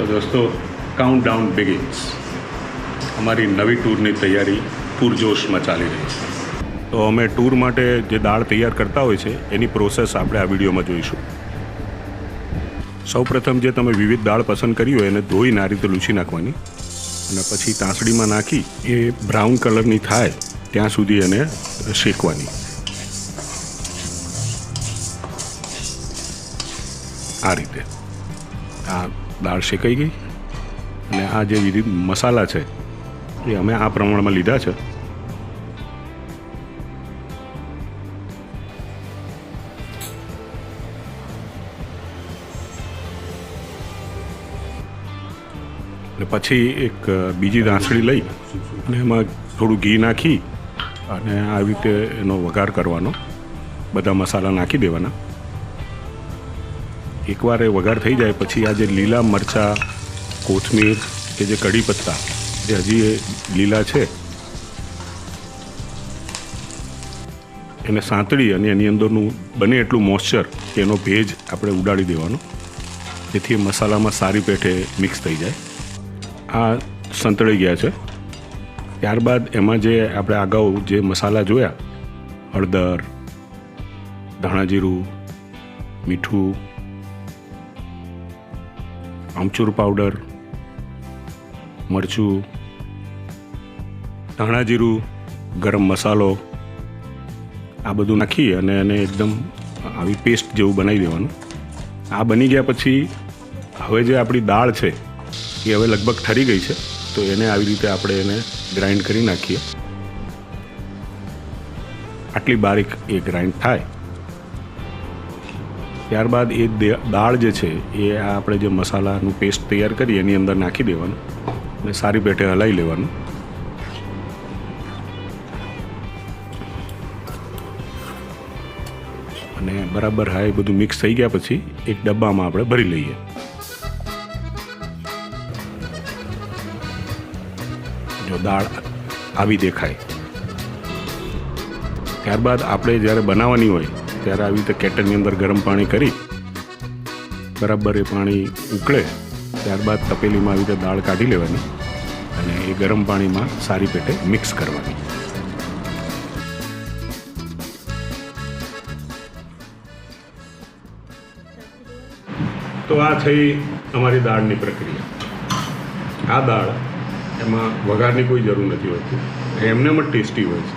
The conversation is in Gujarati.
દોસ્તો, કાઉન્ટડાઉન બિગિન્સ. અમારી નવી ટૂરની તૈયારી પૂરજોશમાં ચાલી રહી છે. તો અમે ટૂર માટે જે દાળ તૈયાર કરતા હોય છે એની પ્રોસેસ આપણે આ વિડીયોમાં જોઈશું. સૌપ્રથમ જે તમે વિવિધ દાળ પસંદ કરી હોય એને ધોઈને આ રીતે લૂછી નાખવાની અને પછી તાંસડીમાં નાખી એ બ્રાઉન કલરની થાય ત્યાં સુધી એને શેકવાની. આ રીતે આ દાળ શેકાઈ ગઈ અને આ જે વિવિધ મસાલા છે એ અમે આ પ્રમાણમાં લીધા છે. અને પછી એક બીજી દાંસળી લઈ અને એમાં થોડું ઘી નાખી અને આવી રીતે એનો વઘાર કરવાનો. બધા મસાલા નાખી દેવાના. એકવાર એ વઘાર થઈ જાય પછી આ જે લીલા મરચાં, કોથમીર કે જે કઢી પત્તા જે હજી એ લીલા છે એને સાંતળી અને એની અંદરનું બને એટલું મોઇશ્ચર કે એનો ભેજ આપણે ઉડાડી દેવાનો, જેથી એ મસાલામાં સારી પેઠે મિક્સ થઈ જાય. આ સંતળાઈ ગયા છે. ત્યારબાદ એમાં જે આપણે અગાઉ જે મસાલા જોયા, હળદર, ધાણાજીરું, મીઠું, આમચૂર પાવડર, મરચું, ધાણાજીરું, ગરમ મસાલો આ બધું નાખી અને એને એકદમ આવી પેસ્ટ જેવું બનાવી દેવાનું. આ બની ગયા પછી હવે જે આપણી દાળ છે એ હવે લગભગ ઠરી ગઈ છે, તો એને આવી રીતે આપણે એને ગ્રાઇન્ડ કરી નાખીએ. આટલી બારીક એ ગ્રાઇન્ડ થાય ત્યારબાદ એ દાળ જે છે એ આપણે જે મસાલાનું પેસ્ટ તૈયાર કરી એની અંદર નાખી દેવાનું અને સારી પેઠે હલાવી લેવાનું. અને બરાબર હા એ બધું મિક્સ થઈ ગયા પછી એક ડબ્બામાં આપણે ભરી લઈએ. જો દાળ આવી દેખાય ત્યારબાદ આપણે જ્યારે બનાવવાની હોય ત્યારે આવી રીતે કેટલની અંદર ગરમ પાણી કરી બરાબર એ પાણી ઉકળે ત્યારબાદ તપેલીમાં આવી રીતે દાળ કાઢી લેવાની અને એ ગરમ પાણીમાં સારી પેટે મિક્સ કરવાની. તો આ થઈ અમારી દાળની પ્રક્રિયા. આ દાળ એમાં વઘારની કોઈ જરૂર નથી હોતી, એમને જ ટેસ્ટી હોય છે.